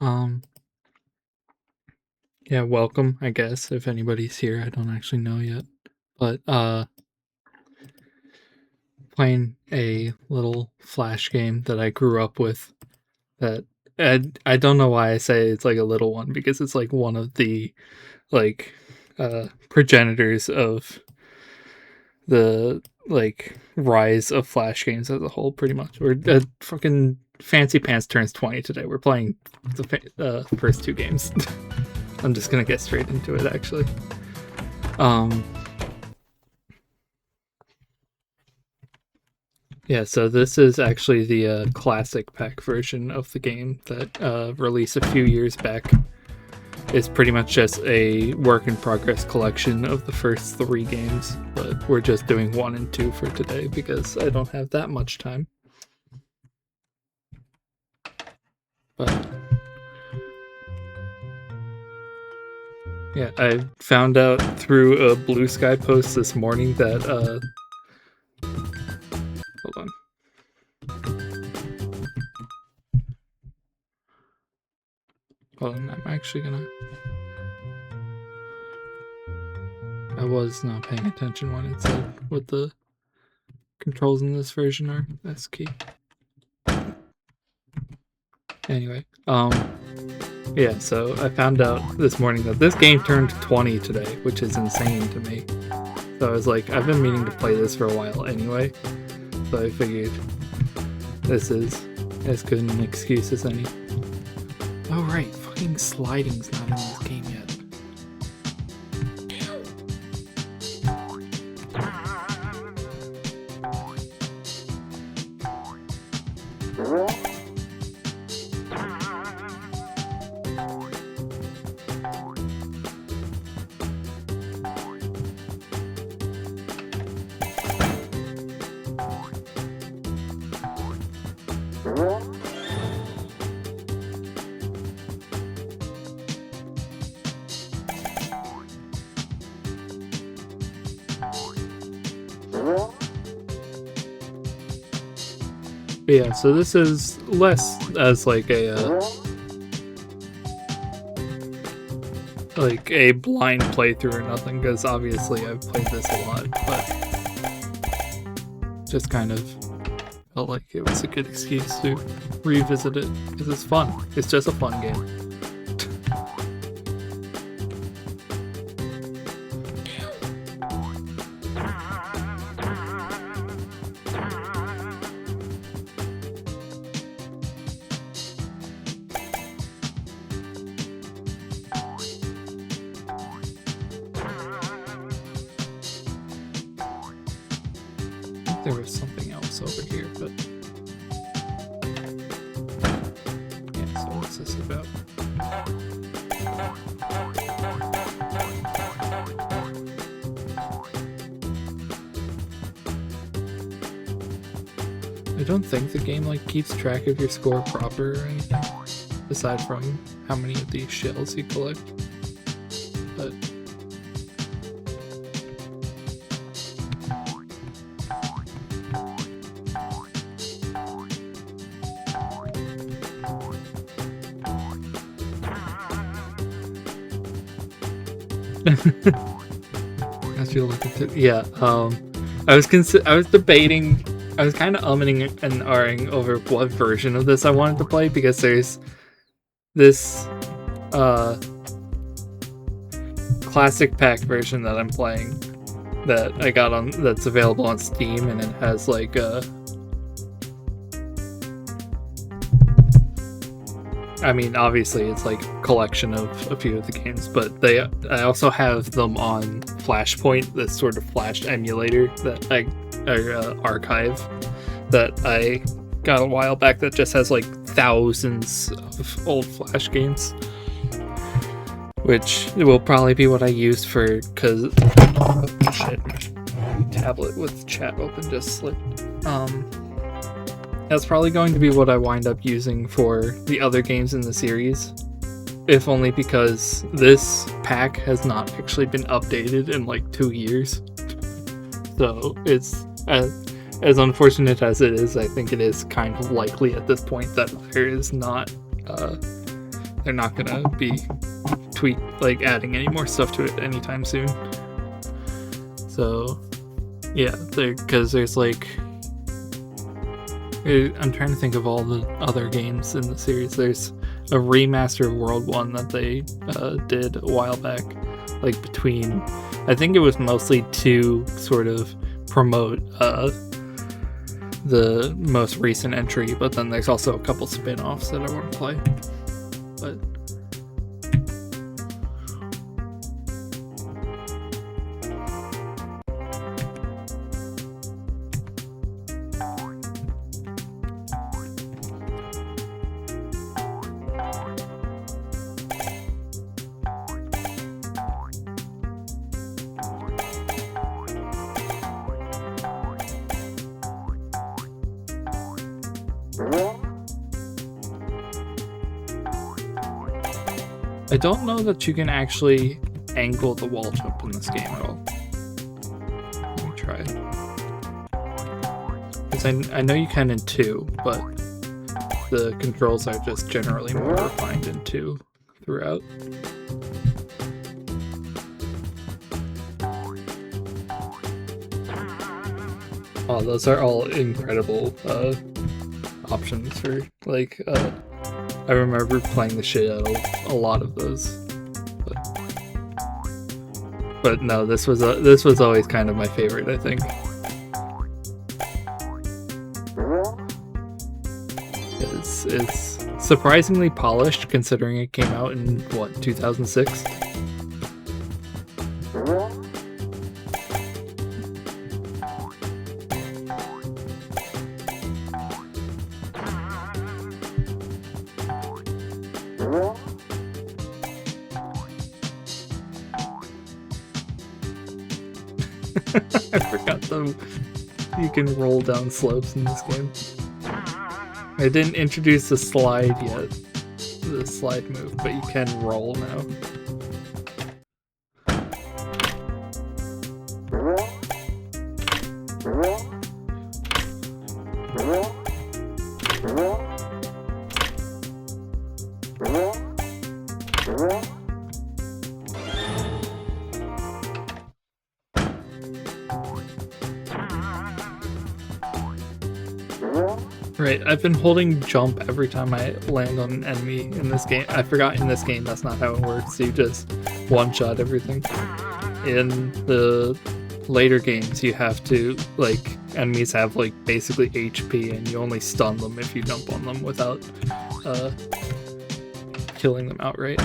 Um, yeah, welcome, I guess, if anybody's here. I don't actually know yet. But playing a little Flash game that I grew up with that I don't know why I say it's like a little one, because it's like one of the like progenitors of the like rise of Flash games as a whole, pretty much. We're fucking Fancy Pants turns 20 today. We're playing the first two games. I'm just gonna get straight into it, actually. Yeah, so this is actually the classic pack version of the game that released a few years back. It's pretty much just a work in progress collection of the first three games, but we're just doing 1 and 2 for today because I don't have that much time. But yeah, I found out through a Blue Sky post this morning that hold on. Hold on, I'm actually gonna... I was not paying attention when it said what the controls in this version are. That's key. Anyway, yeah, so I found out this morning that this game turned 20 today, which is insane to me. So I was like, I've been meaning to play this for a while anyway, so I figured this is as good an excuse as any. Oh right, fucking sliding's not in this game yet. But yeah, so this is less as like a blind playthrough or nothing, because obviously I've played this a lot, but just kind of felt like it was a good excuse to revisit it because it's fun. It's just a fun game. There was something else over here, but yeah, so what's this about? I don't think the game like keeps track of your score proper or anything, aside from how many of these shells you collect. But as you look at it, yeah. I was debating. I was kind of umming and ahhing over what version of this I wanted to play, because there's this classic pack version that I'm playing that I got on, that's available on Steam, and it has like I mean, obviously it's like a collection of a few of the games, but I also have them on Flashpoint, this sort of Flash emulator that archive that I got a while back, that just has like thousands of old Flash games, which will probably be what I use for, because oh shit, my tablet with chat open just slipped. That's probably going to be what I wind up using for the other games in the series, if only because this pack has not actually been updated in like 2 years. So it's as unfortunate as it is, I think it is kind of likely at this point that there is not they're not gonna be adding any more stuff to it anytime soon. So yeah, because there's like, I'm trying to think of all the other games in the series. There's a remaster of World 1 that they did a while back, like between, I think it was mostly to sort of promote the most recent entry, but then there's also a couple spin-offs that I want to play. But I don't know that you can actually angle the wall jump in this game at all. Let me try it. Because I know you can in 2, but the controls are just generally more refined in 2 throughout. Oh, those are all incredible options for, like, I remember playing the shit out of a lot of those. But no, this was always kind of my favorite, I think. It's surprisingly polished considering it came out in, what, 2006? I forgot you can roll down slopes in this game. I didn't introduce the slide yet, the slide move, but you can roll now. Right, I've been holding jump every time I land on an enemy in this game. I forgot in this game that's not how it works. You just one-shot everything. In the later games, you have to, like, enemies have, like, basically HP, and you only stun them if you jump on them without killing them outright.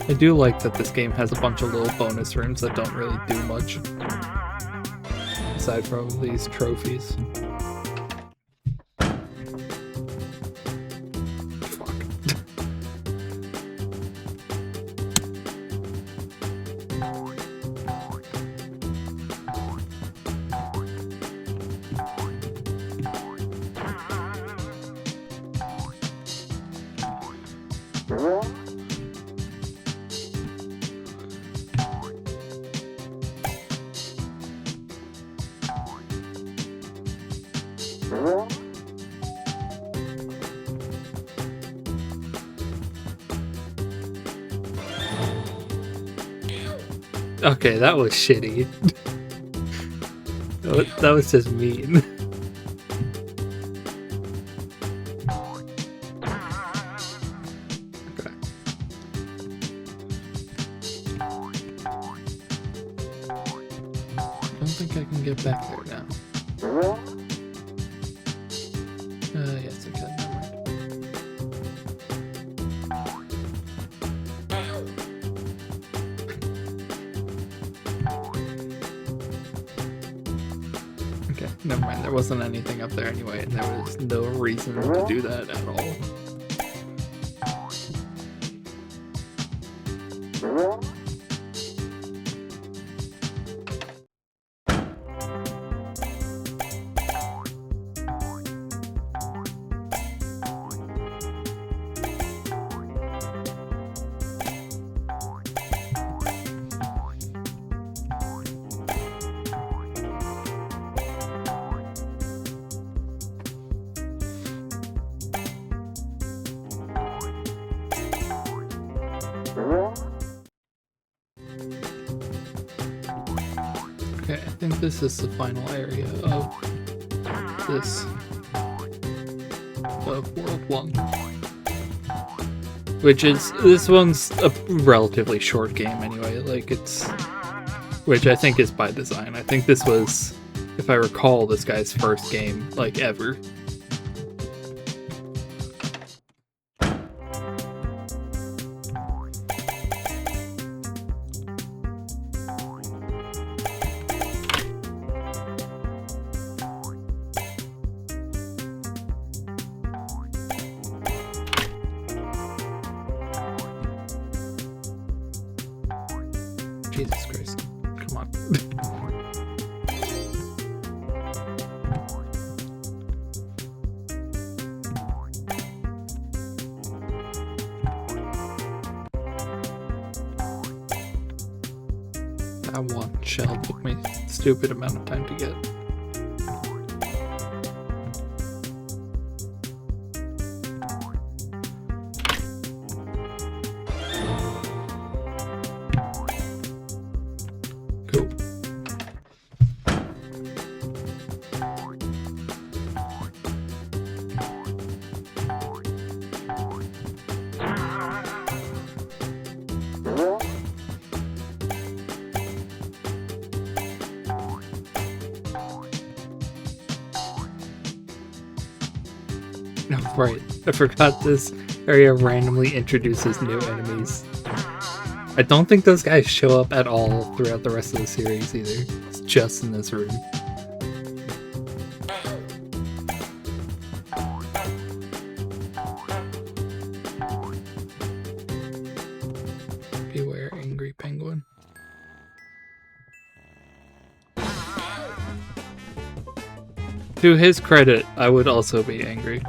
I do like that this game has a bunch of little bonus rooms that don't really do much, aside from these trophies. Fuck. Okay, that was shitty. That was just mean. Okay. I don't think I can get back there now. Yes, I can. Never mind. Okay, never mind. There wasn't anything up there anyway, and there was no reason to do that at all. think this is the final area of this of World 1. This one's a relatively short game anyway, like which I think is by design. I think this was, if I recall, this guy's first game, like, ever. Jesus Christ. Come on. That one shell took me a stupid amount of time to get. Cool. No, right. I forgot this area randomly introduces new enemies. I don't think those guys show up at all throughout the rest of the series either. It's just in this room. Beware, angry penguin. To his credit, I would also be angry.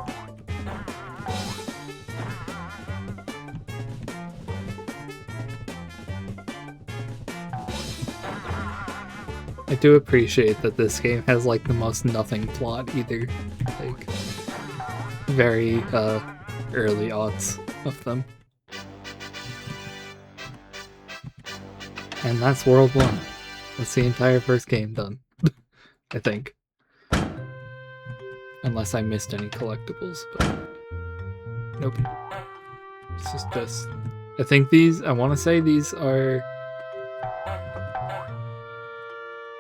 I do appreciate that this game has like the most nothing plot either. Like, very early aughts of them. And that's World 1. That's the entire first game done. I think. Unless I missed any collectibles, but nope. This is just... I think these, I want to say these are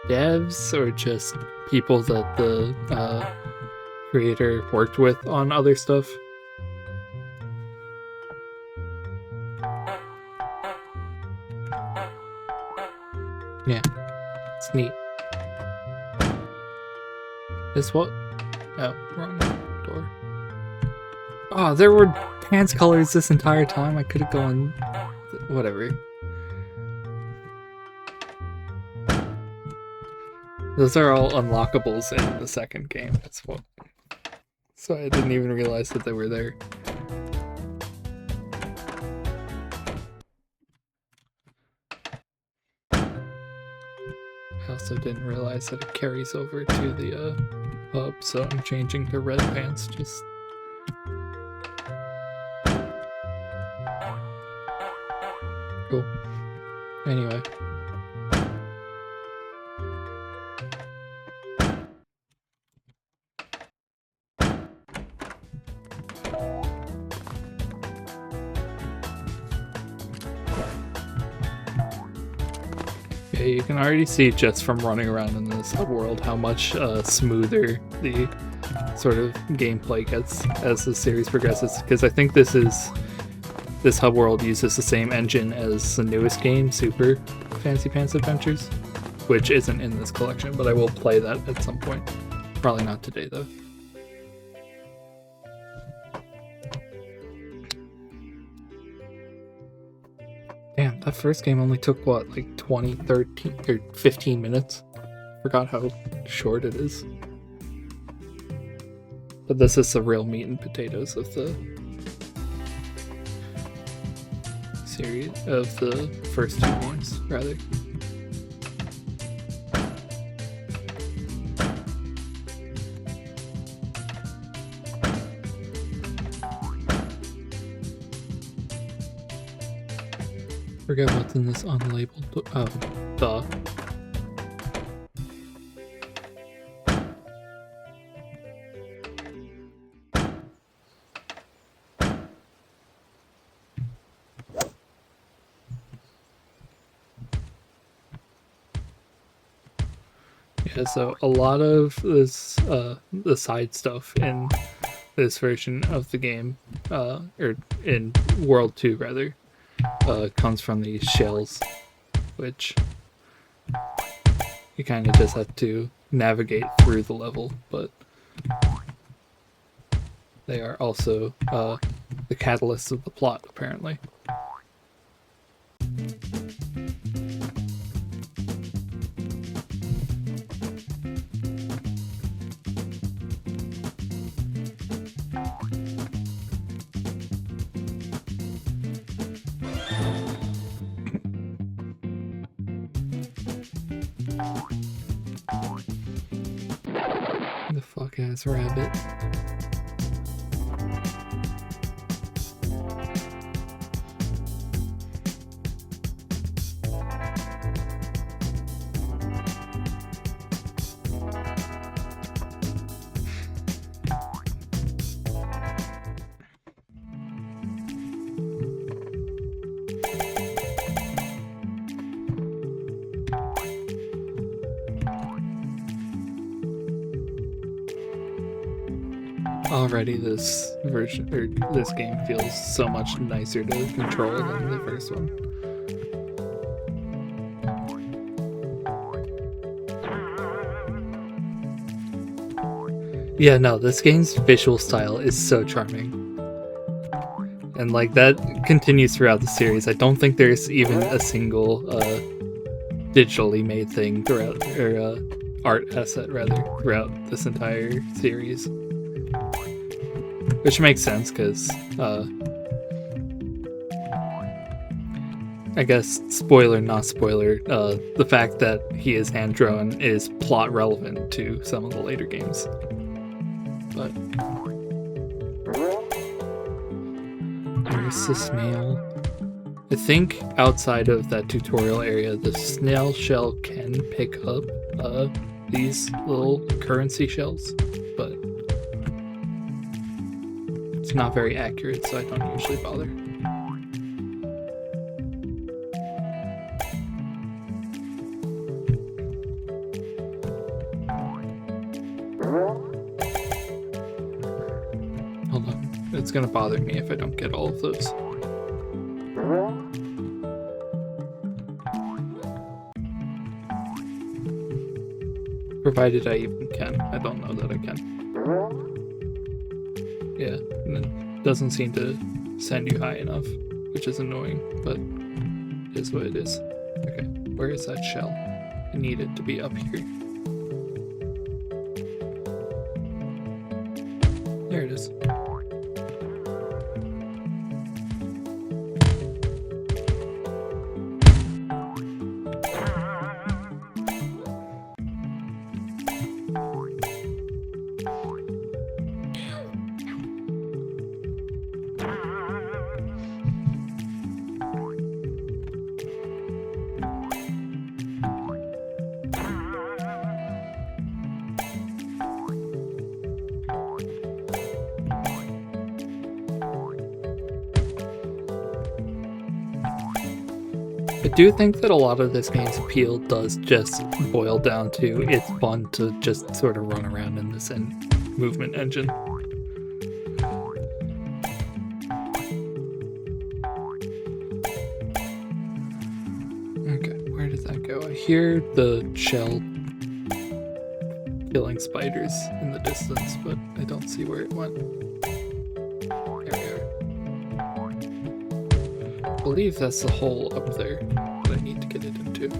devs or just people that the creator worked with on other stuff. Yeah, it's neat. This what? Oh, wrong door. Oh, there were pants colors this entire time. I could have gone... whatever. Those are all unlockables in the second game. That's what. So I didn't even realize that they were there. I also didn't realize that it carries over to the hub, so I'm changing to red pants just... Cool. Anyway. Yeah, you can already see just from running around in this world how much smoother the sort of gameplay gets as the series progresses, because I think this hub world uses the same engine as the newest game, Super Fancy Pants Adventures, which isn't in this collection, but I will play that at some point. Probably not today though. Damn, that first game only took what, like 20, 13, or 15 minutes? Forgot how short it is. But this is the real meat and potatoes of the series, of the first two games, rather. Forget what's in this unlabeled. Oh, duh. Yeah, so a lot of this, the side stuff in this version of the game, or in World 2 rather, comes from these shells, which you kind of just have to navigate through the level, but they are also the catalyst of the plot, apparently. The fuck ass rabbit. Already this version, or this game, feels so much nicer to control than the first one. Yeah, no, this game's visual style is so charming. And like that continues throughout the series. I don't think there's even a single digitally made thing throughout, or art asset rather, throughout this entire series. Which makes sense, because I guess, spoiler, not spoiler, the fact that he is hand-drawn is plot relevant to some of the later games. But there's the snail. I think outside of that tutorial area, the snail shell can pick up these little currency shells, but it's not very accurate, so I don't usually bother. Hold on, it's gonna bother me if I don't get all of those. Provided I even can. I don't know that I can. Yeah, and it doesn't seem to send you high enough, which is annoying, but it is what it is. Okay, where is that shell? I need it to be up here. There it is. I do think that a lot of this game's appeal does just boil down to it's fun to just sort of run around in this movement engine. Okay, where did that go? I hear the shell killing spiders in the distance, but I don't see where it went. There we are. I believe that's the hole up there that I need to get it into.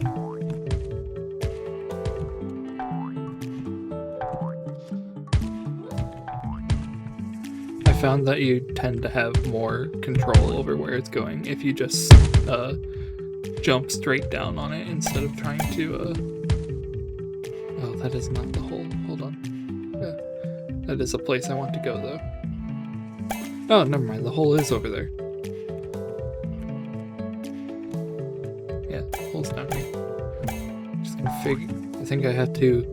I found that you tend to have more control over where it's going if you just jump straight down on it instead of trying to Oh, that is not the hole. Hold on. Yeah. That is a place I want to go, though. Oh, never mind. The hole is over there. Yeah, the hole's down here. Just gonna figure... I think I have to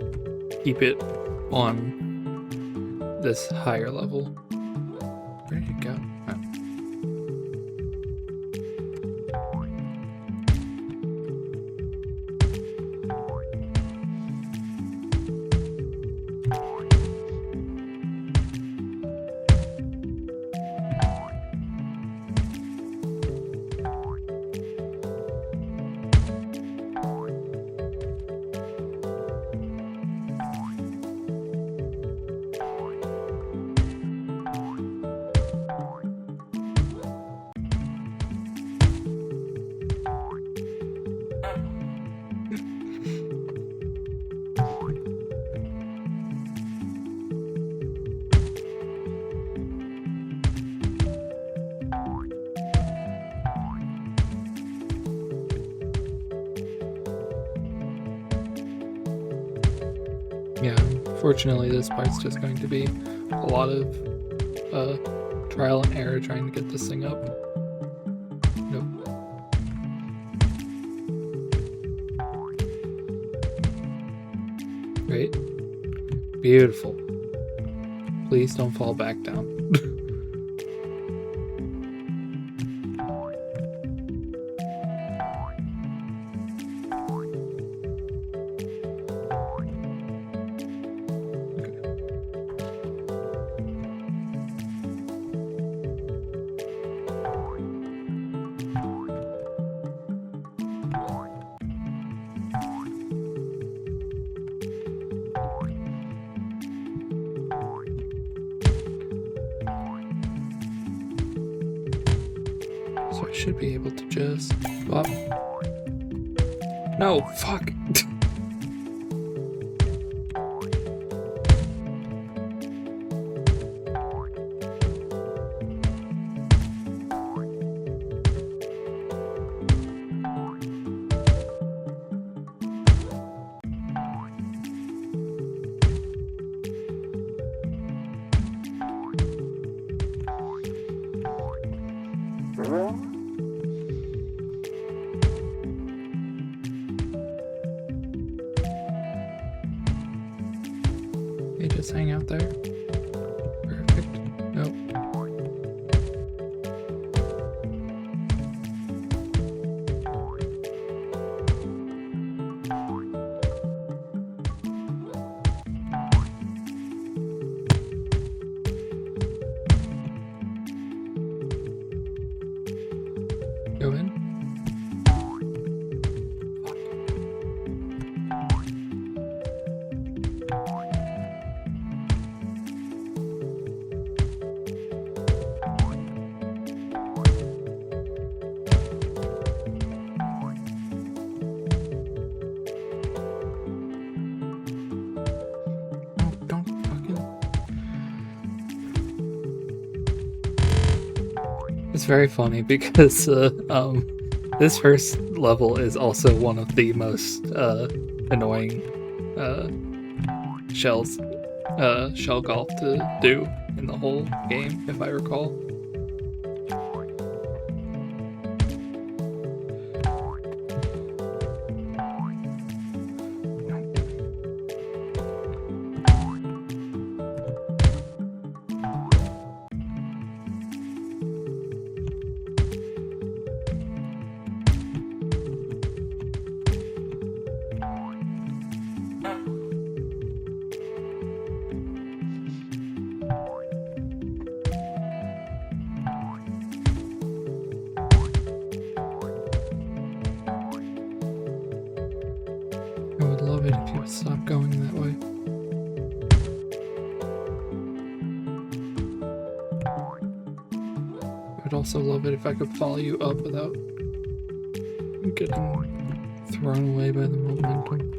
keep it on this higher level. Where did it go? Oh. Yeah, unfortunately this part's just going to be a lot of trial and error trying to get this thing up. Nope. Right? Beautiful. Please don't fall back down. So I should be able to just go up. No, fuck. Hey, just hang out there. Perfect. Nope. Go in. Don't fucking. It's very funny because this first level is also one of the most annoying shell golf to do in the whole game, if I recall. I would love it if you would stop going that way. I would also love it if I could follow you up without getting thrown away by the momentum.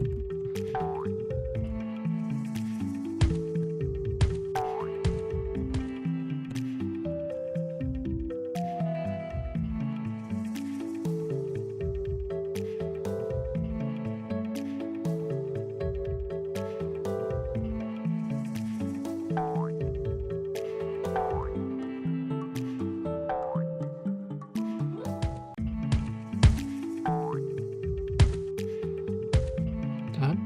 Stop.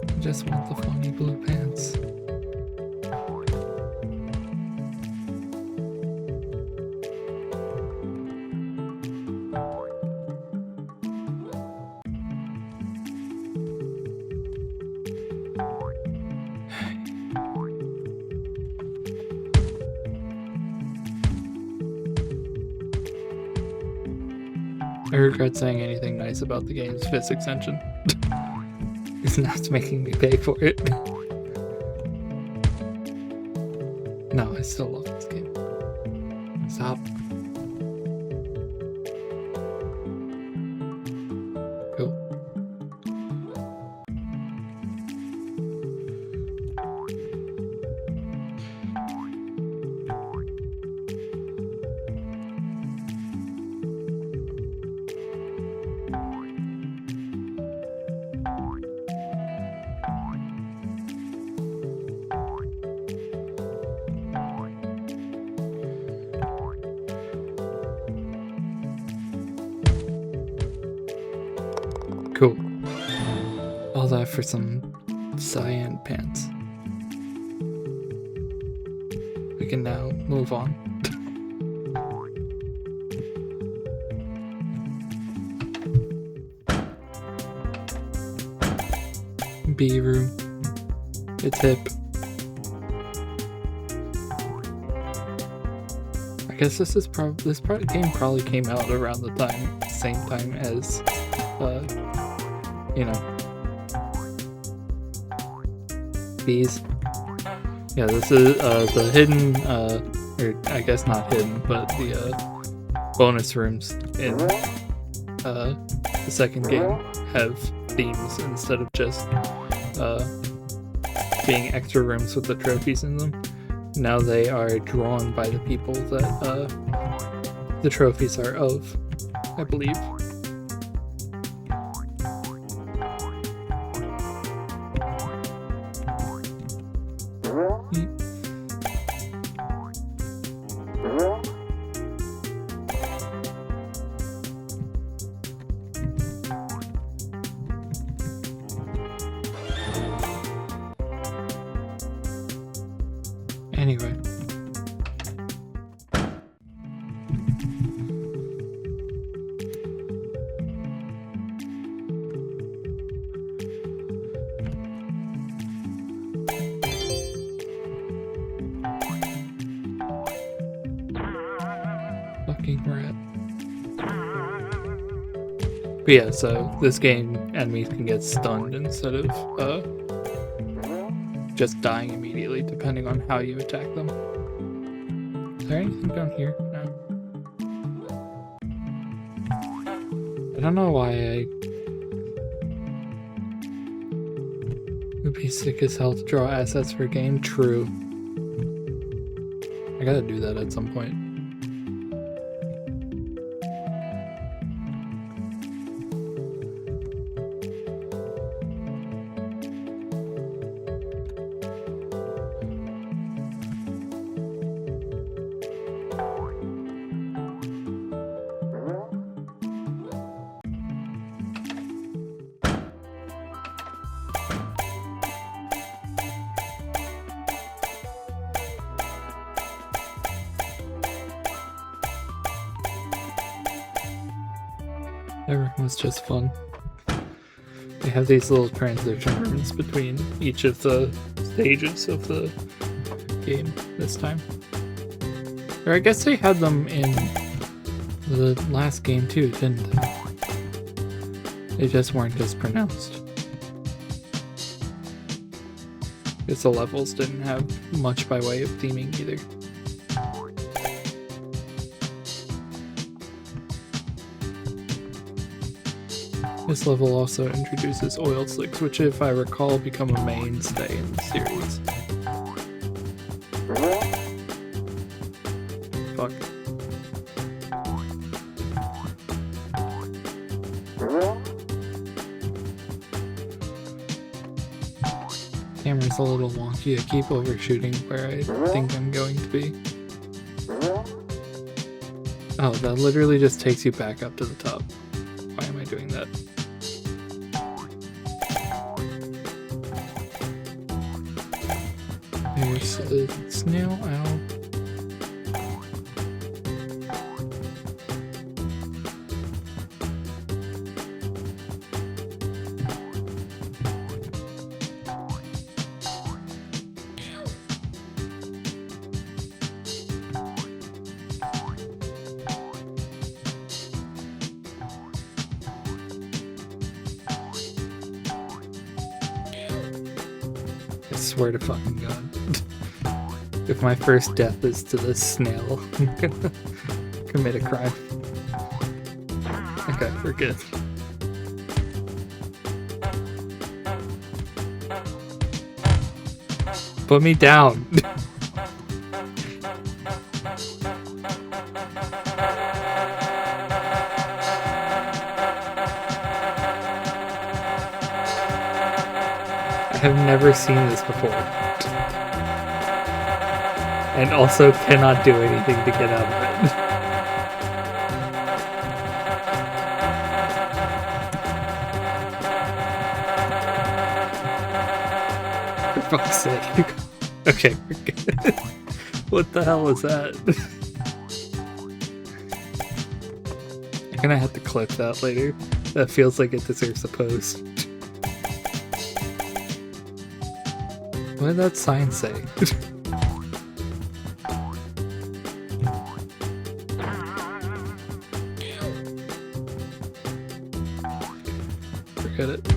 I just want the funny blue pants. I regret saying anything nice about the game's physics engine. It's not making me pay for it. No, I still love this game. Stop. Go. that for some cyan pants. We can now move on. B room. It's hip. I guess this game probably came out around the same time as, you know, Bees. Yeah, this is the hidden, or I guess not hidden, but the bonus rooms in the second game have themes instead of just being extra rooms with the trophies in them. Now they are drawn by the people that the trophies are of, I believe. Anyway. Fucking rat. But yeah, so this game, enemies can get stunned instead of, just dying immediately, depending on how you attack them. Is there anything down here? No. I don't know why I would be sick as hell to draw assets for a game. True. I gotta do that at some point. Everyone's just fun. They have these little transition rooms between each of the stages of the game this time. Or I guess they had them in the last game too, didn't they? They just weren't as pronounced. Because the levels didn't have much by way of theming either. This level also introduces oil slicks, which if I recall become a mainstay in the series. Fuck. Camera's a little wonky. I keep overshooting where I think I'm going to be. Oh, that literally just takes you back up to the top. Why am I doing that? There's a snail owl. I swear to fucking God. If my first death is to this snail, I'm gonna commit a crime. Okay, we're good. Put me down. I have never seen this before. And also cannot do anything to get out of it. fuck's sake. Okay, we're good. What the hell was that? You're gonna have to clip that later. That feels like it deserves a post. What did that sign say? Forget it.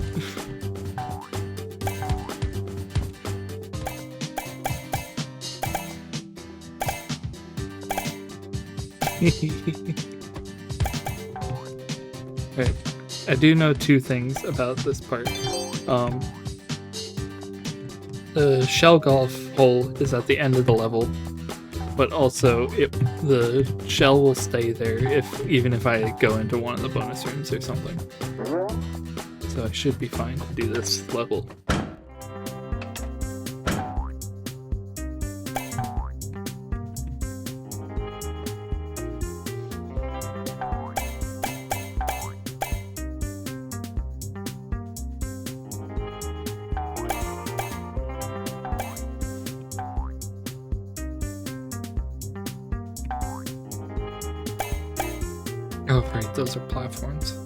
Right. I do know two things about this part. The shell golf hole is at the end of the level, but also the shell will stay there even if I go into one of the bonus rooms or something. So I should be fine to do this level. Oh, right, those are platforms.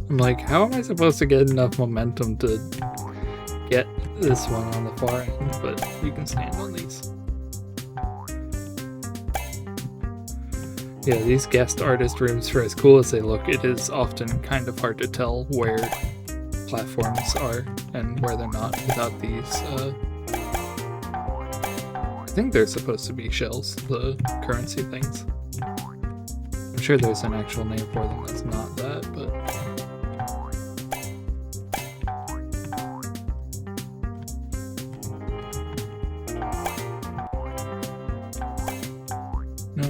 I'm like, how am I supposed to get enough momentum to get this one on the far end? But you can stand on these. Yeah, these guest artist rooms, for as cool as they look, it is often kind of hard to tell where platforms are and where they're not without these. I think they're supposed to be shells, the currency things. I'm sure there's an actual name for them that's not that, but... No.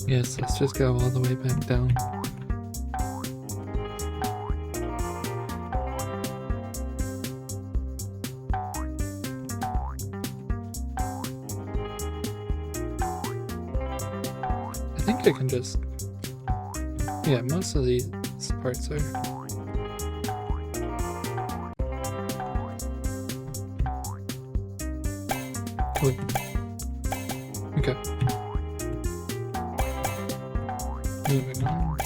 Yes, let's just go all the way back down. I think I can just... Yeah, most of these parts are... Wait. Okay. Moving on.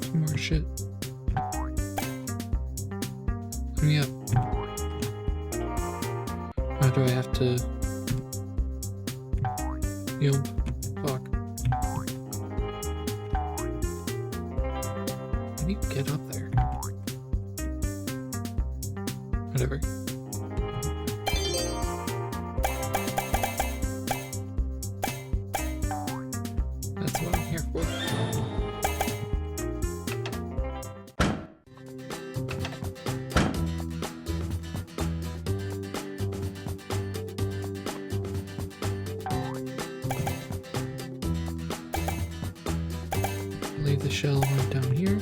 Some more shit. Hurry up. Why do I have to... Yield? Fuck. How do you get up there? Whatever. That's what I'm here for. Leave the shell right down here.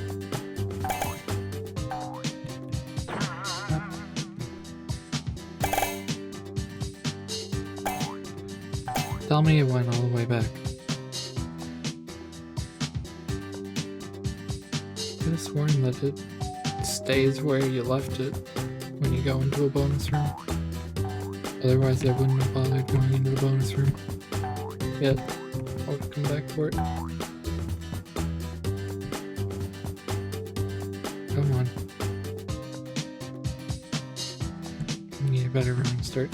Tell me it went all the way back. I could have sworn that it stays where you left it when you go into a bonus room. Otherwise I wouldn't have bothered going into the bonus room. Yet, I'll come back for it. Come on. I need a better running start.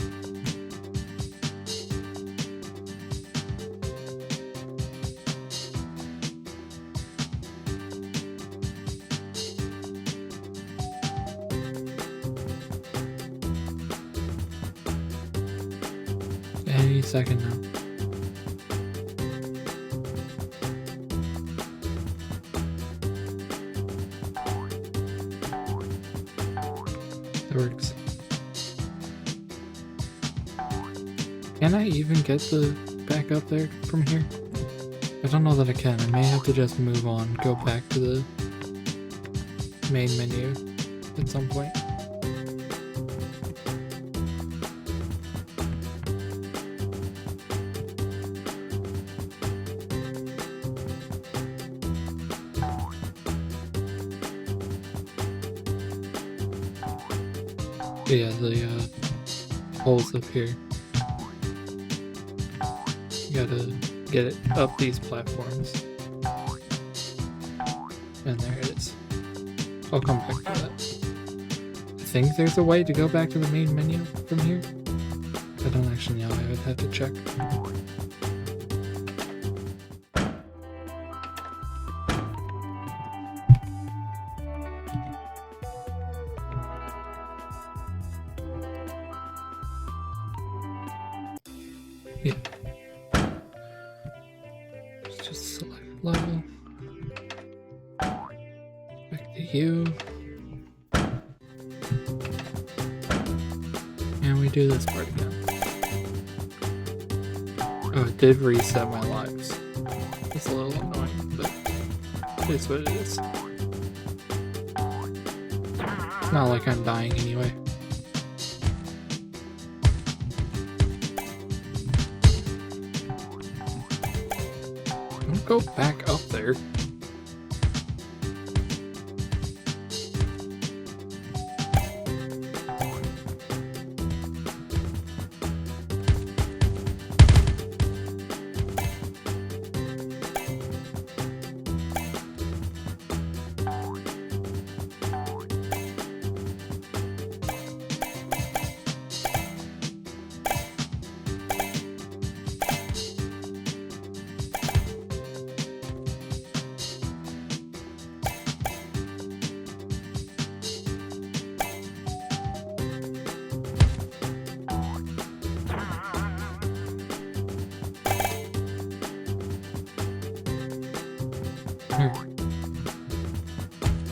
Any second now. That works. Can I even get the back up there from here? I don't know that I can. I may have to just move on, go back to the main menu at some point. Yeah, the holes up here. You gotta get it up these platforms. And there it is. I'll come back to that. I think there's a way to go back to the main menu from here. I don't actually know. I would have to check. Yeah. Let's just select level. Back to you. And we do this part again. Oh, it did reset my lives. It's a little annoying, but it is what it is. It's not like I'm dying anyway. Don't go back up there.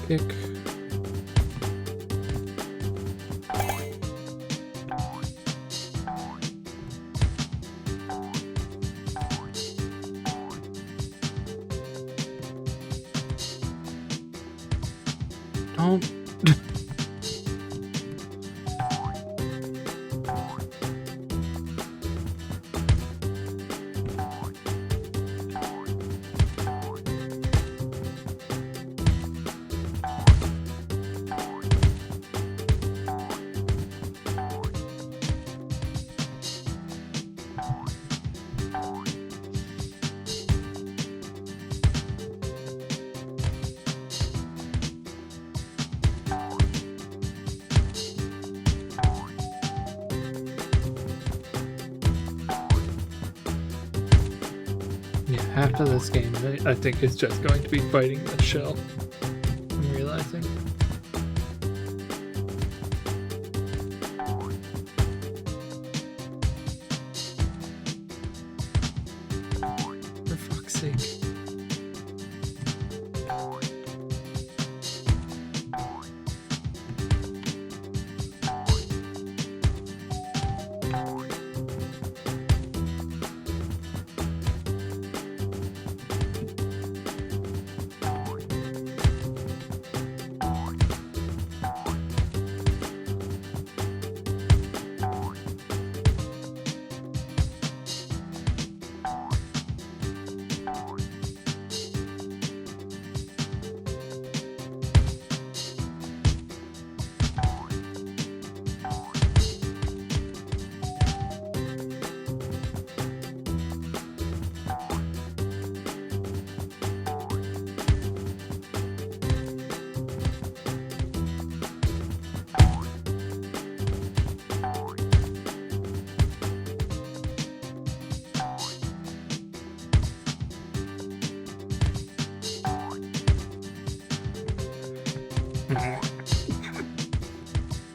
Kick. Don't. Yeah, after this game, I think it's just going to be fighting the shell. I'm realizing. For fuck's sake.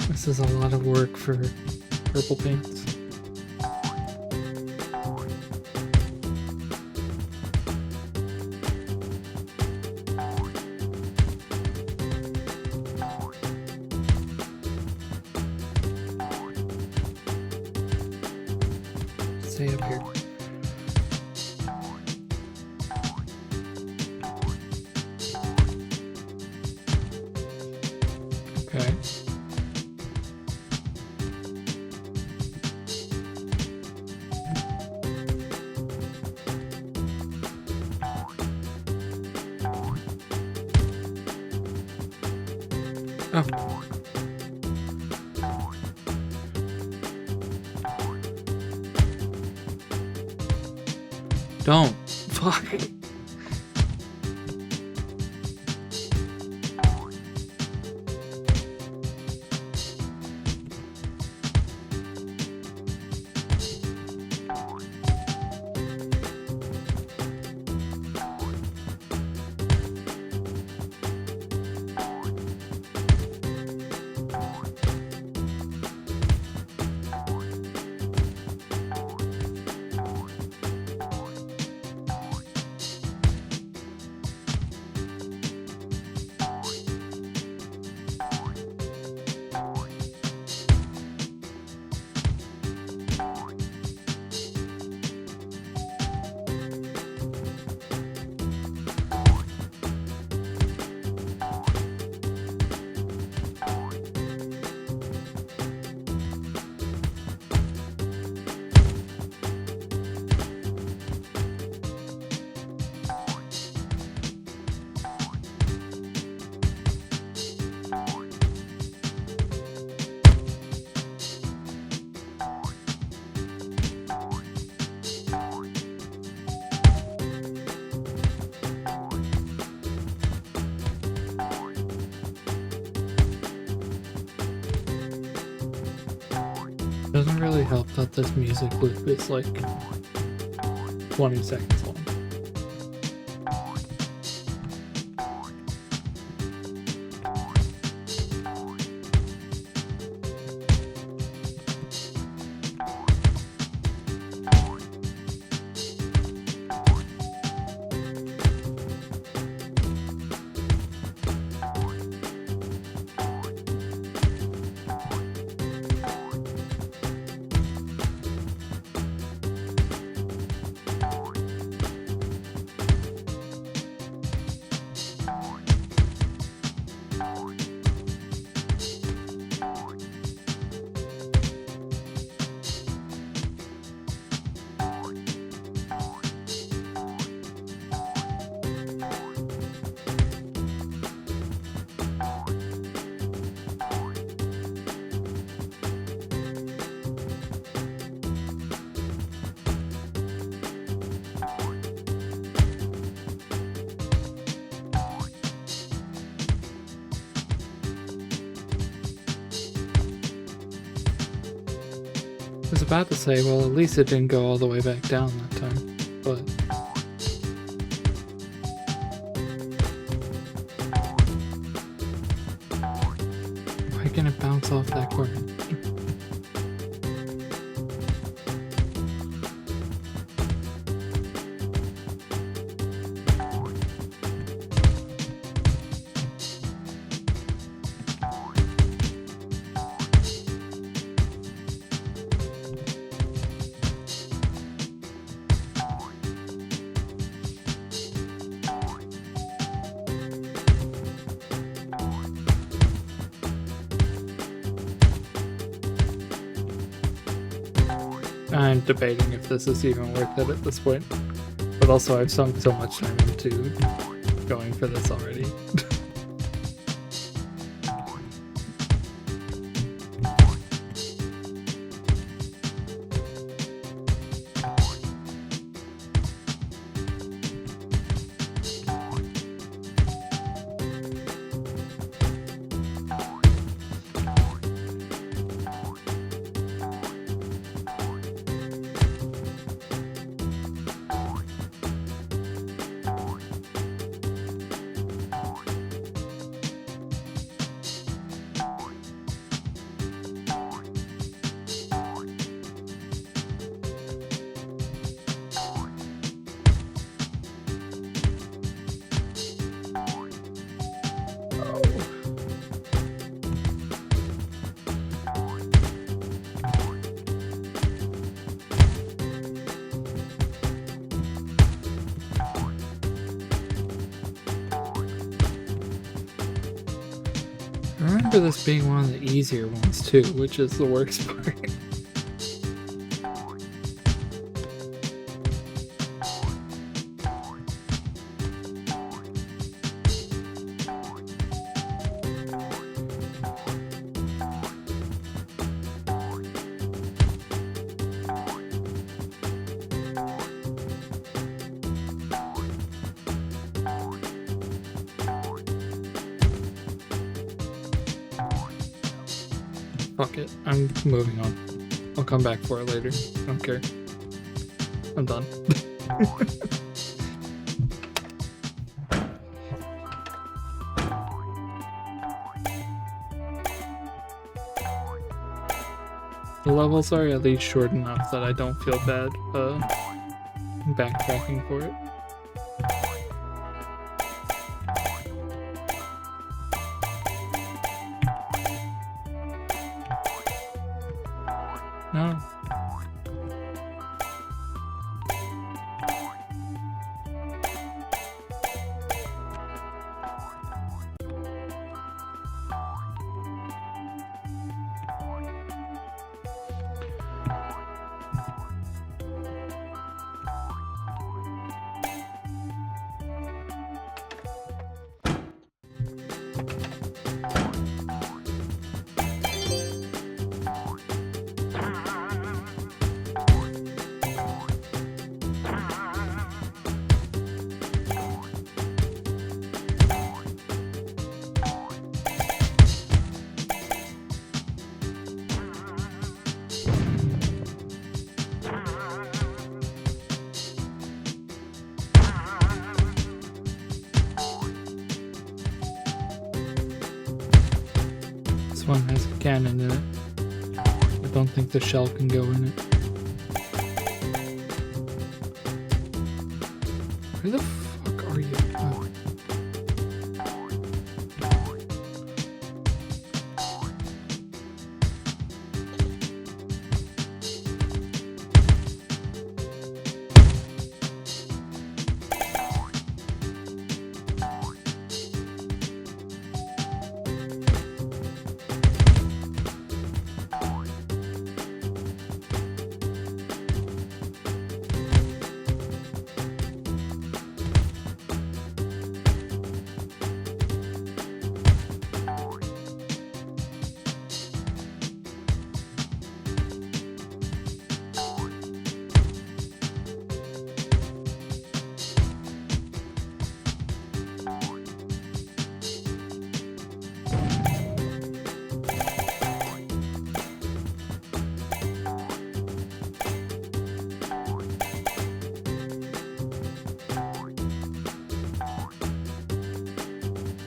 This is a lot of work for purple paints. stay up here. Okay. Oh. Don't. Fuck. Doesn't really help that this music loop is like 20 seconds long. I was about to say, well, at least it didn't go all the way back down that time, but... Why can it bounce off that corner? I'm debating if this is even worth it at this point, but also I've sunk so much time into going for this already. remember this being one of the easier ones too, which is the worst part. Fuck it, I'm moving on. I'll come back for it later. I don't care. I'm done. The levels are at least short enough that I don't feel bad backtracking for it. No. This one has a cannon in it. I don't think the shell can go in it. Where the fuck are you? Oh.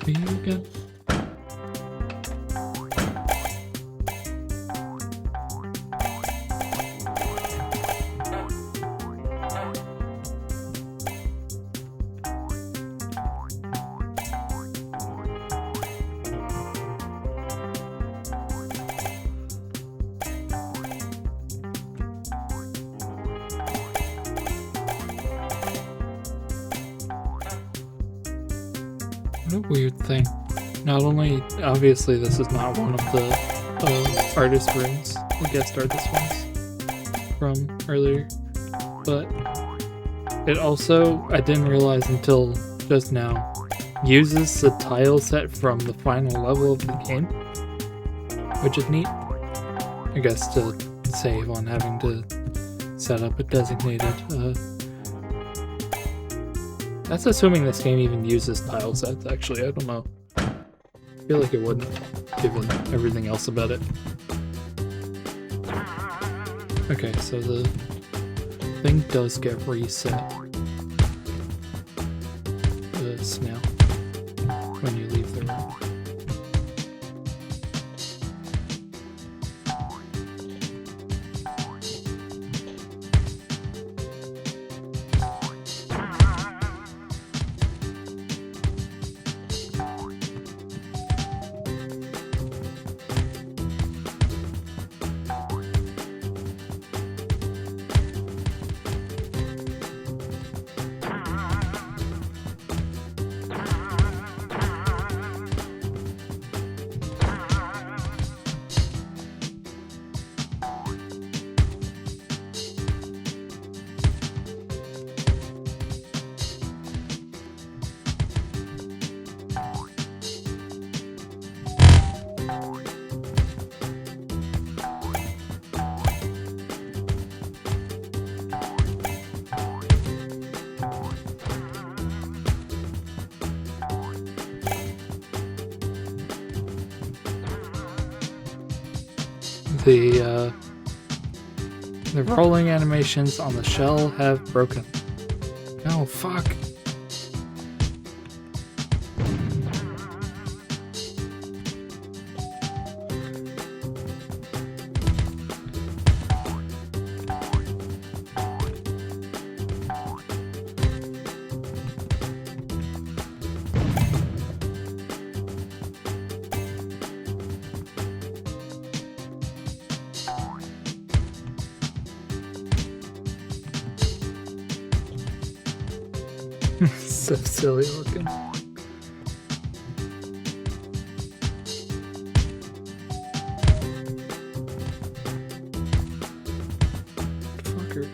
Here we go. What a weird thing. Not only, obviously, this is not one of the artist rooms, the guest artist ones from earlier, but it also, I didn't realize until just now, uses the tile set from the final level of the game, which is neat. I guess to save on having to set up a designated that's assuming this game even uses tile sets, actually. I don't know. I feel like it wouldn't, given everything else about it. Okay, so the thing does get reset. The snail. When you leave the room. The rolling animations on the shell have broken. Oh, fuck. So silly looking. Fucker.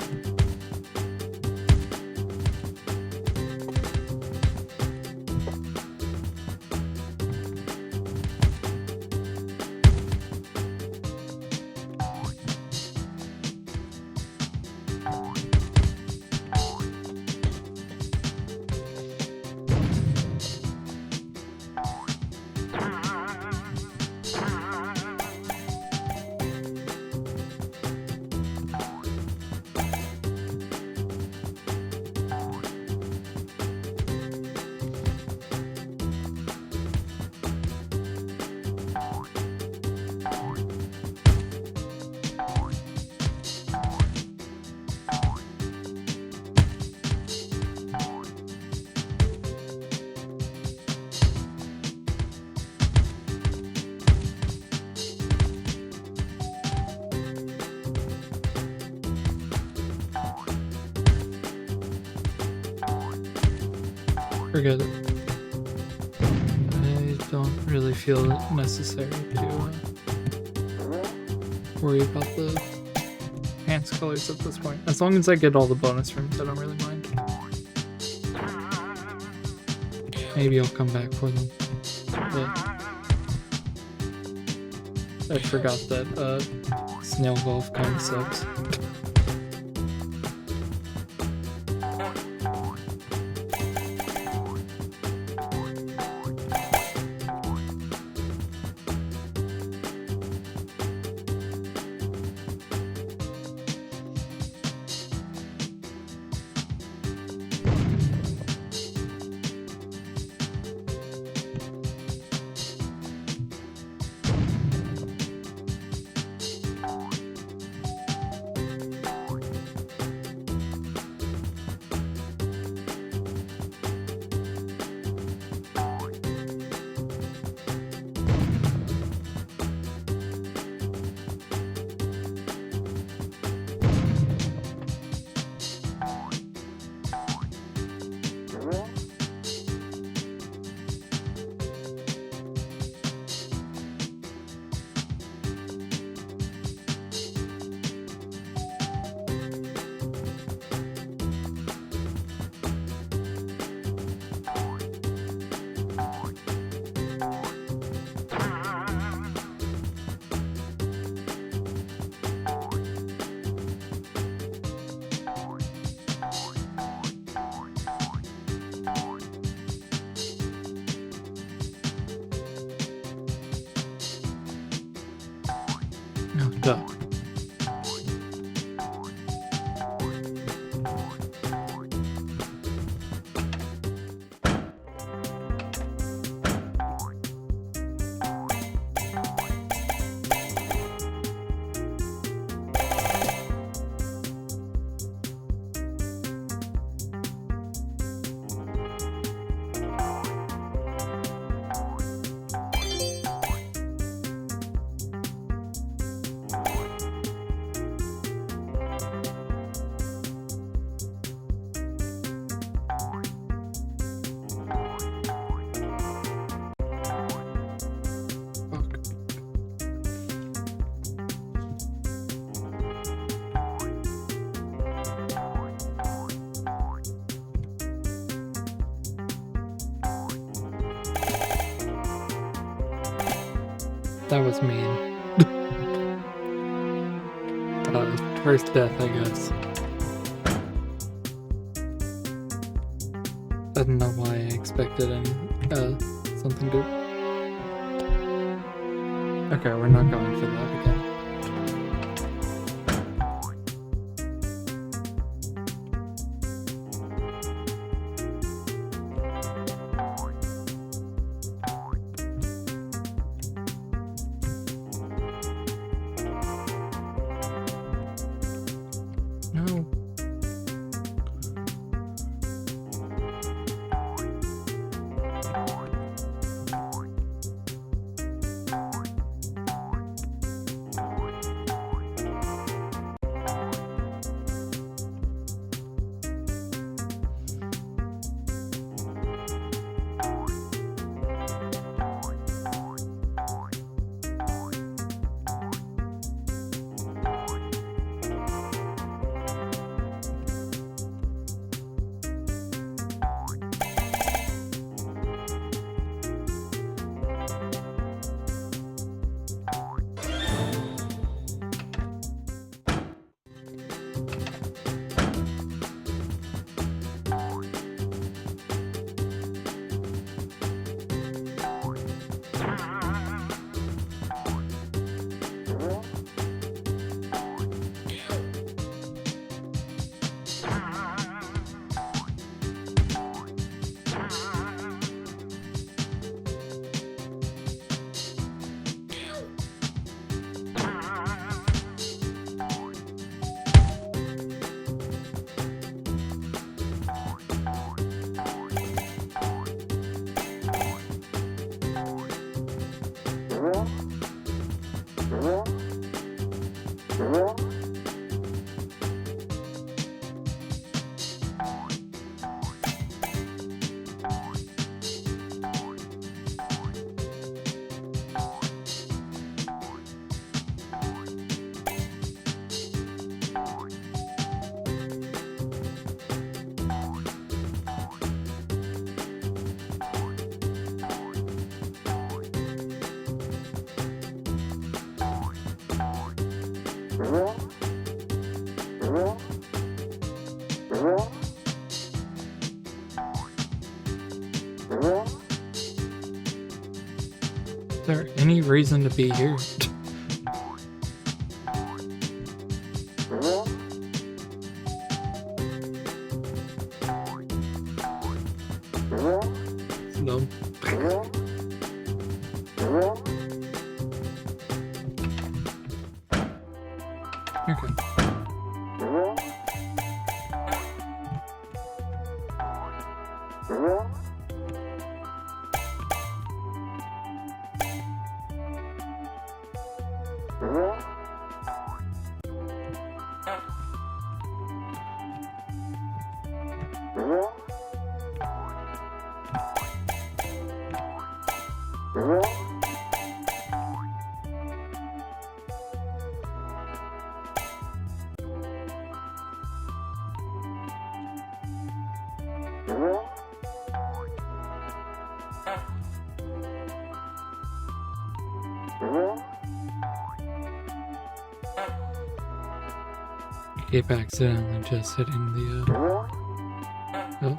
Forget it. I don't really feel it necessary to worry about the pants colors at this point. As long as I get all the bonus rooms, I don't really mind. Maybe I'll come back for them. But I forgot that snail golf kind of sucks. No, duh. That was mean. First death, I guess. I don't know why I expected any, something to... Okay, we're not going for that again. No. Is there any reason to be here? No. Okay. Keep accidentally just hitting the, oh. No.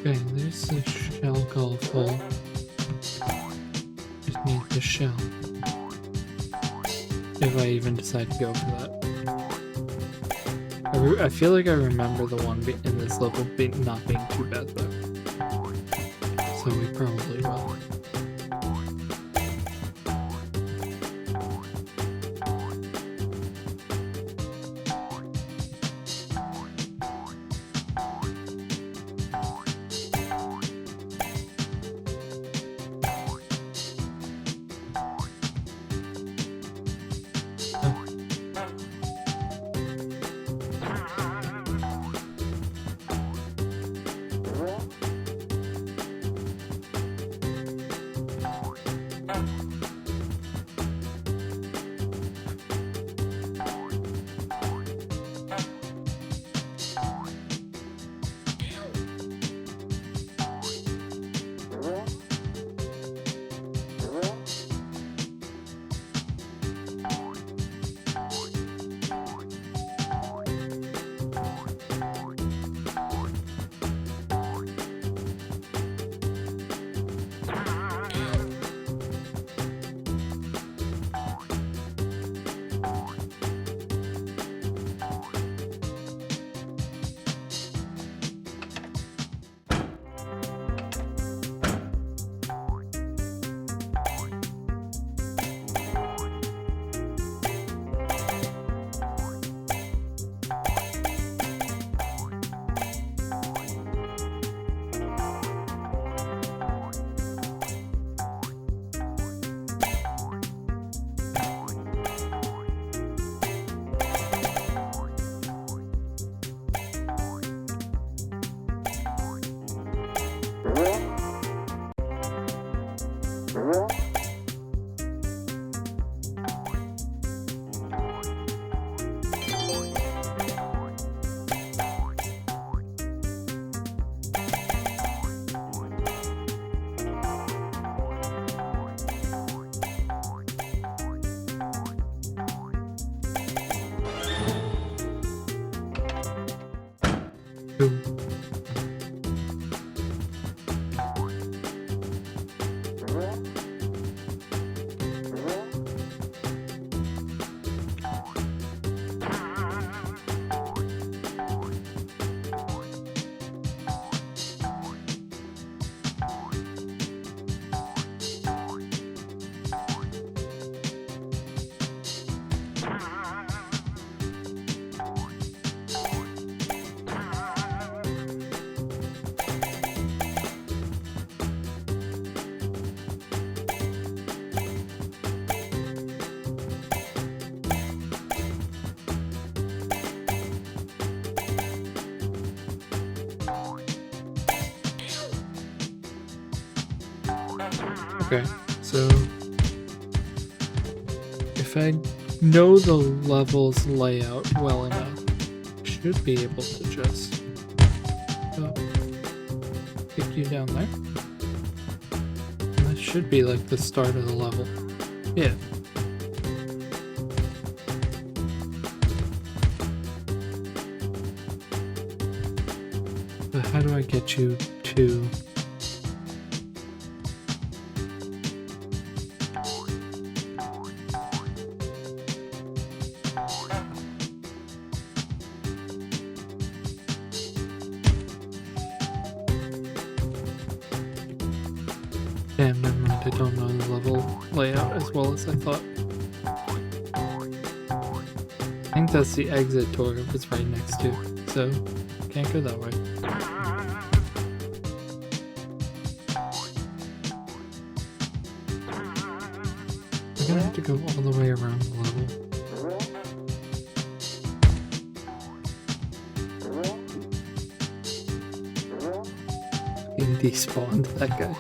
Okay, there's the shell golf hole. Just need the shell. If I even decide to go for that. I feel like I remember the one in this level not being too bad though. So we probably will. Okay, so if I know the level's layout well enough, I should be able to just pick you down there. And that should be like the start of the level. Yeah. But how do I get you to... Damn, never mind, I don't know the level layout as well as I thought. I think that's the exit door it's right next to, so can't go that way. I'm gonna have to go all the way around the level. Being despawned, that guy.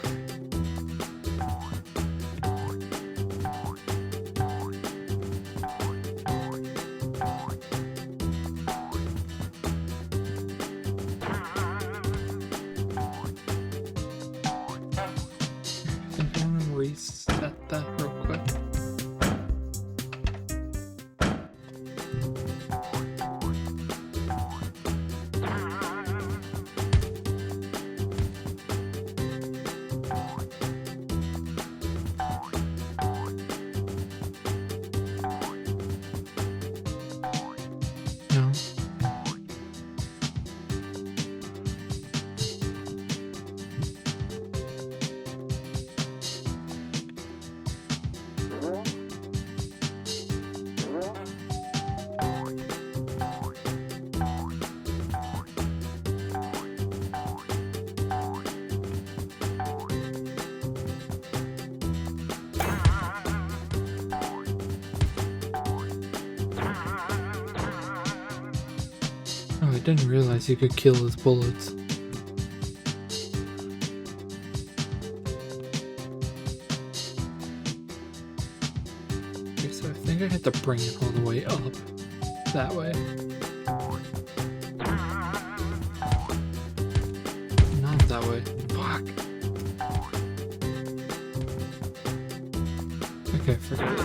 Reset that real quick. I didn't realize you could kill his bullets. Okay, so I think I had to bring it all the way up that way. Not that way. Fuck. Okay, forget it.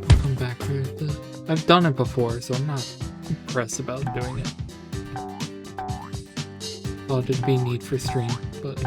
I'll come back for the... I've done it before, so I'm not impressed about doing it. Thought it'd be neat for stream, but...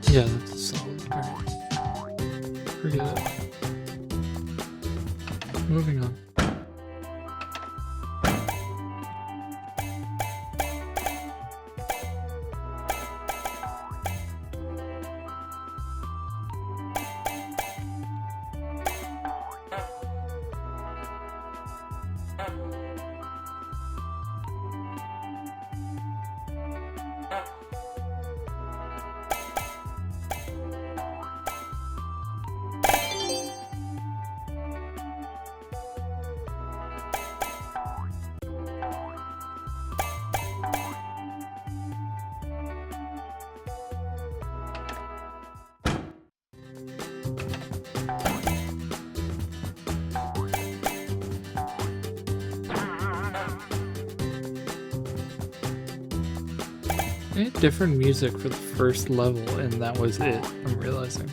Yeah, that's a solid. Alright. Forget it. Moving on. I had different music for the first level, and that was it, I'm realizing.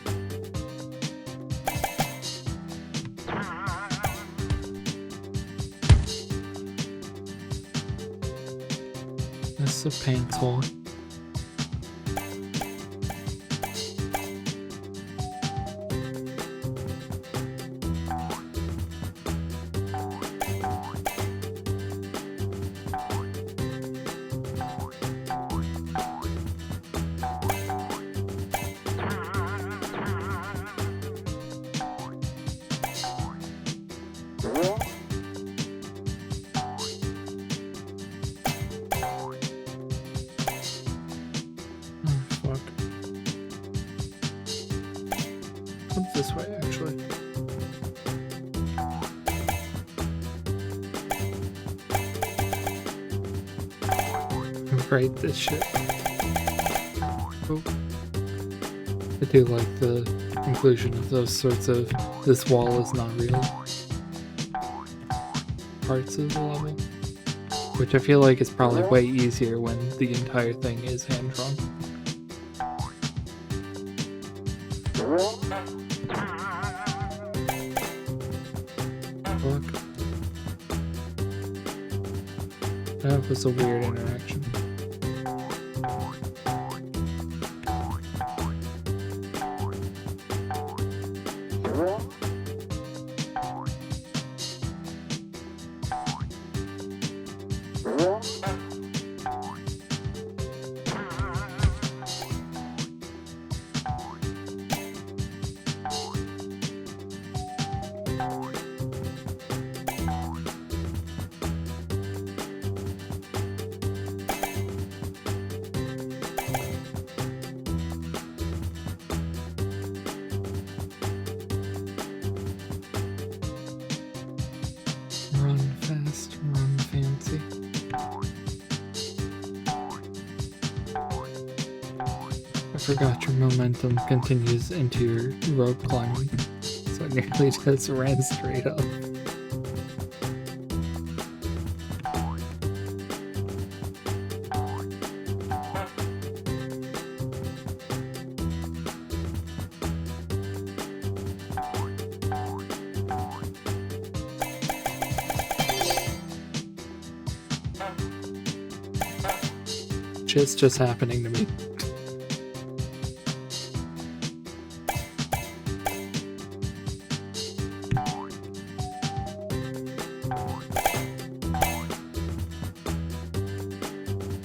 That's a pants hole. This way, actually. Right, this shit. Oh. I do like the inclusion of those sorts of this wall is not real parts of the level, which I feel like is probably way easier when the entire thing is hand-drawn. That was a weird interaction. I forgot your momentum continues into your rope climbing, so I nearly just ran straight up. Shit's just happening to me.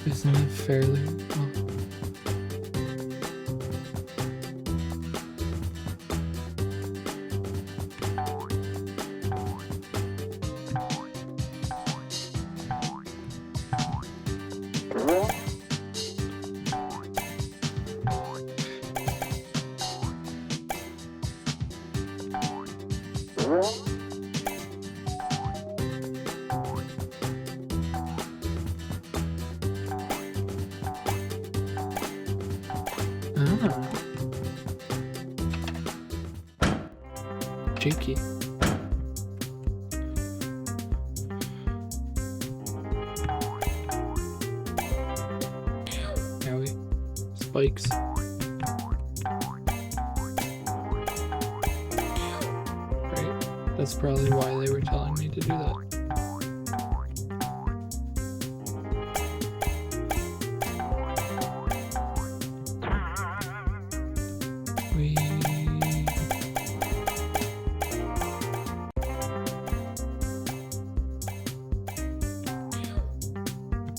Isn't it fairly... Oh. Cheeky. Owie. Spikes. Right. That's probably why they were telling me to do that.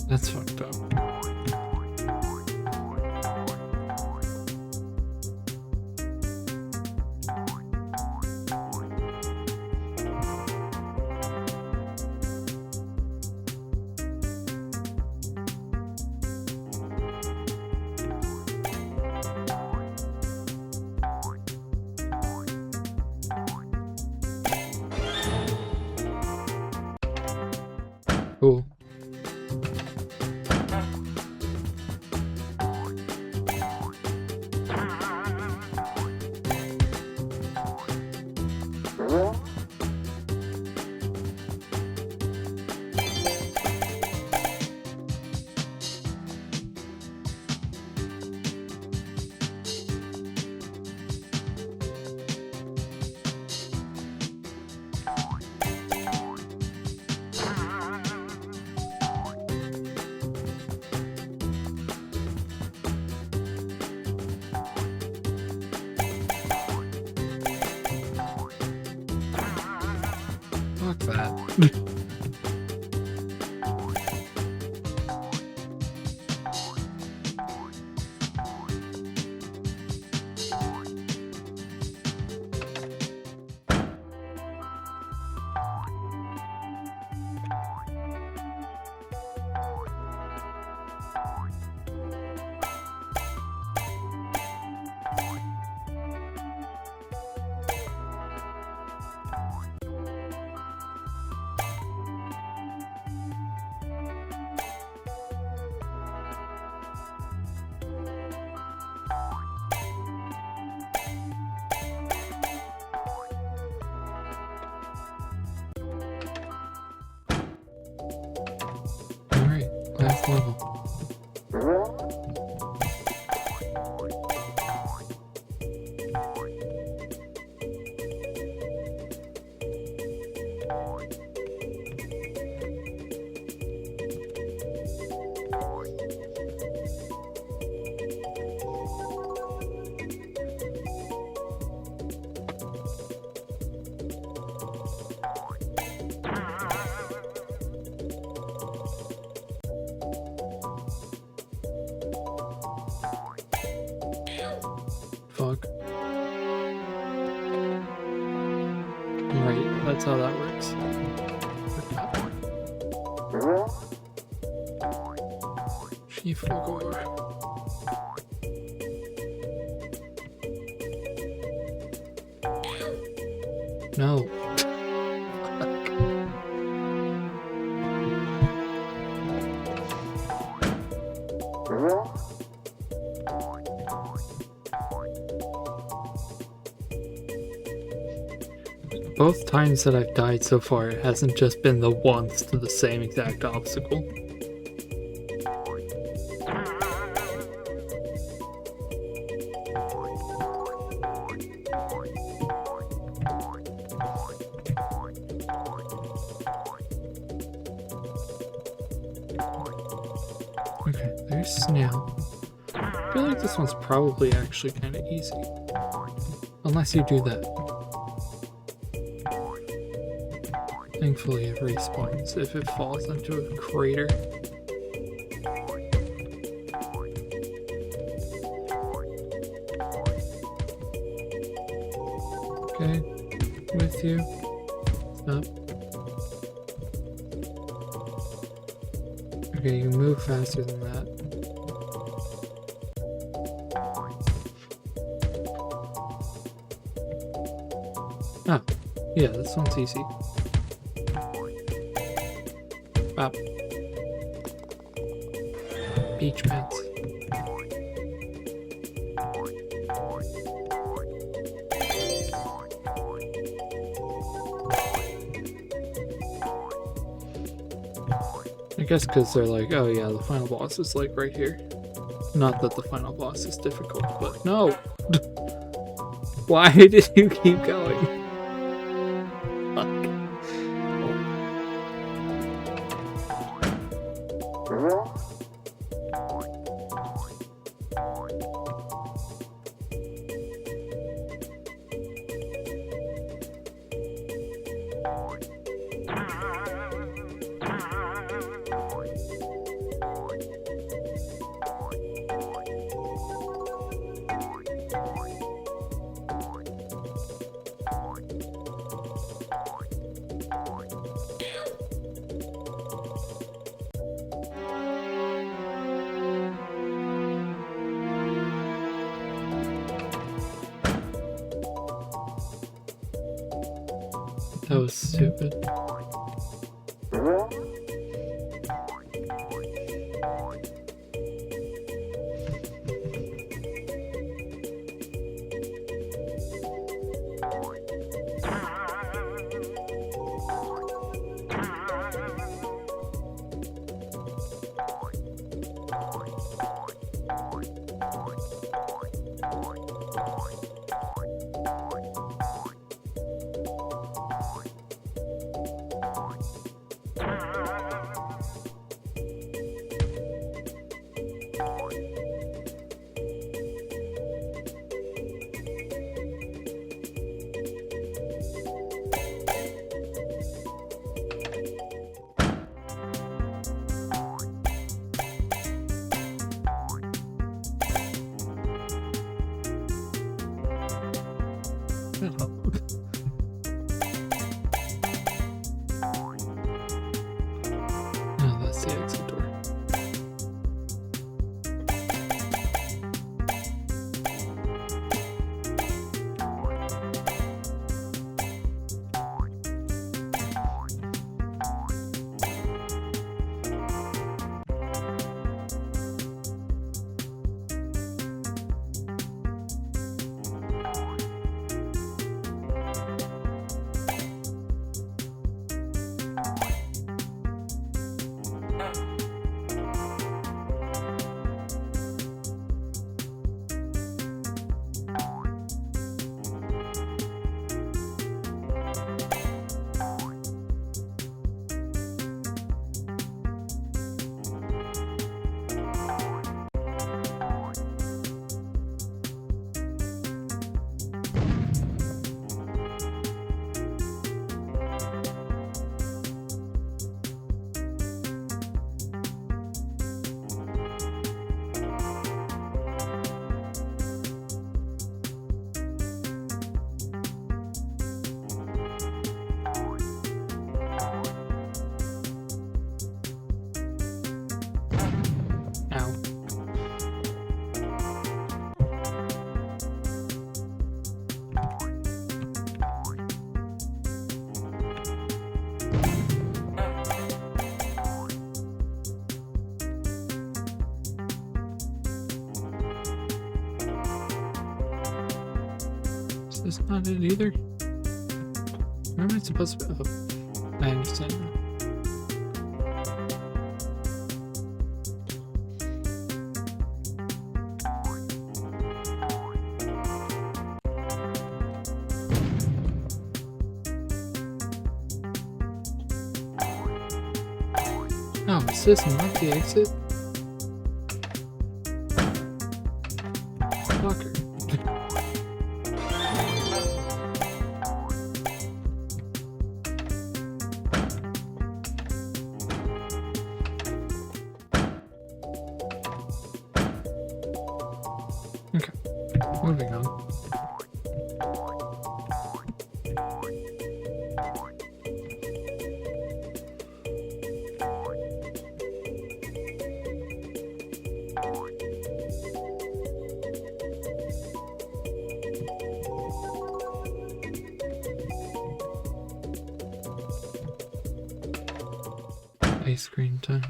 That's fucked up. Cool. Fuck that. Alright, last level. Fuck. Right, that's how that works. Chief Ogre. No. both times that I've died so far, it hasn't just been the once to the same exact obstacle. Okay, there's Snail. I feel like this one's probably actually kind of easy. Unless you do that. Thankfully it respawns if it falls into a crater. Okay, with you. Up. Okay, you move faster than that. Ah, yeah, this one's easy. Up. Beach pants. I guess because they're like, oh yeah, the final boss is like right here. Not that the final boss is difficult, but no! Why did you keep going? Fuck. That was stupid. Shut up. Oh, that's the exit door. Ow. Is this not it either? Where am I supposed to be? Oh, I understand now. Oh, is this not the exit? Fucker. Okay, moving on. Ice cream time.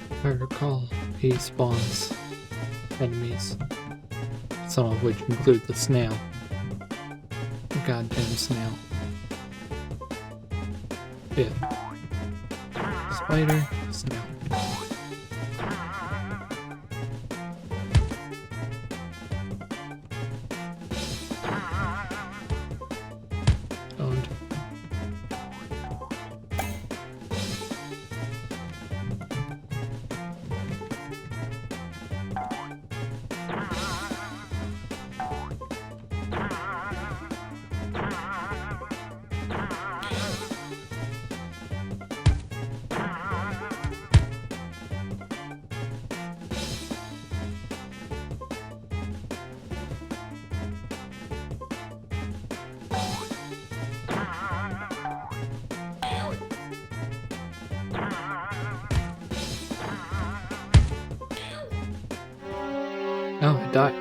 If I recall, he spawns enemies, some of which include the snail. The goddamn snail. Yeah. Spider, snail. Owned. Oh, I died.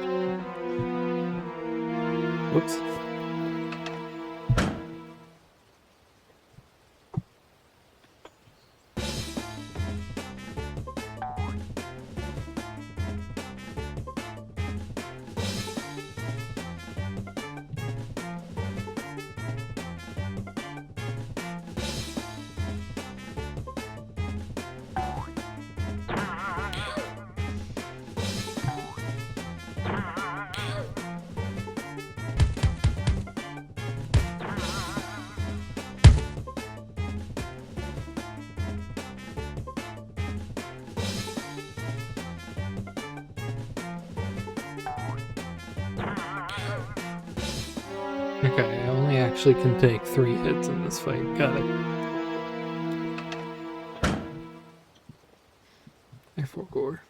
Whoops. Okay, I only actually can take 3 hits in this fight. Got it. Therefore, gore.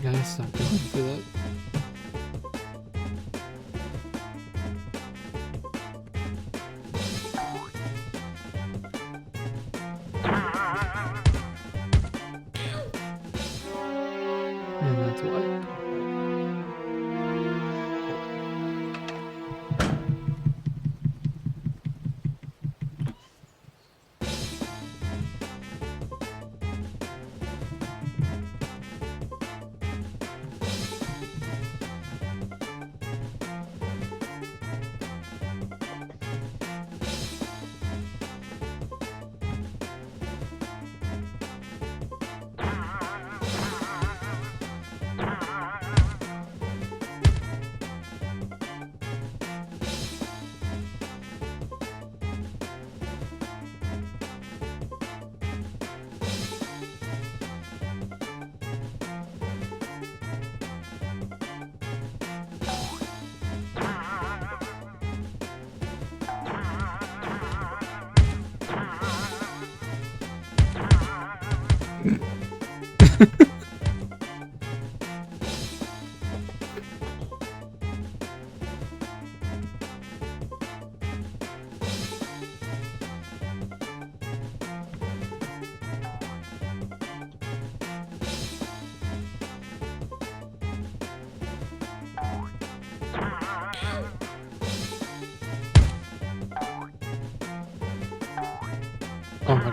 Gotta stop going for that. And that's why.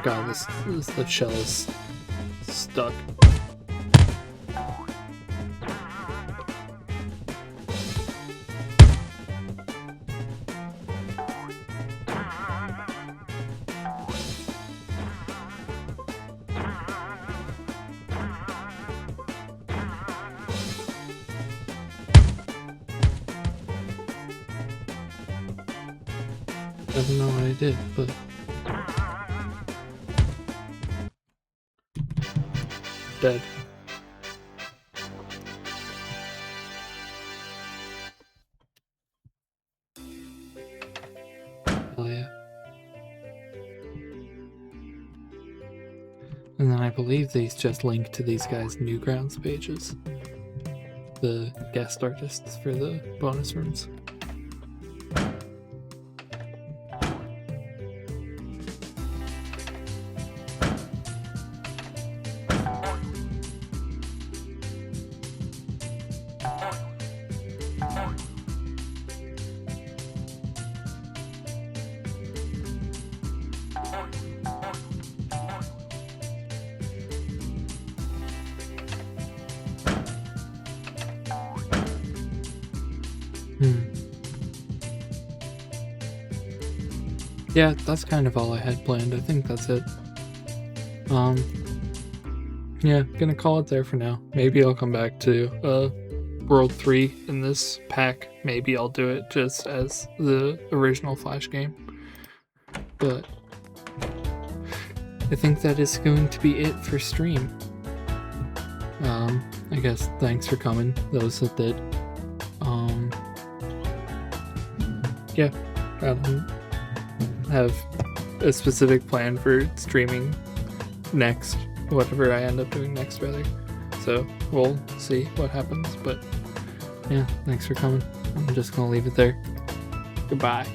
god, the shell is stuck. I don't know what I did, but dead. Oh yeah. And then I believe these just link to these guys' Newgrounds pages. The guest artists for the bonus rooms. Yeah, that's kind of all I had planned. I think that's it. Yeah, gonna call it there for now. Maybe I'll come back to World 3 in this pack. Maybe I'll do it just as the original Flash game. But I think that is going to be it for stream. I guess thanks for coming, those that did. Yeah, I don't have a specific plan for streaming next, whatever I end up doing next, rather. So we'll see what happens, but yeah, thanks for coming. I'm just gonna leave it there. Goodbye.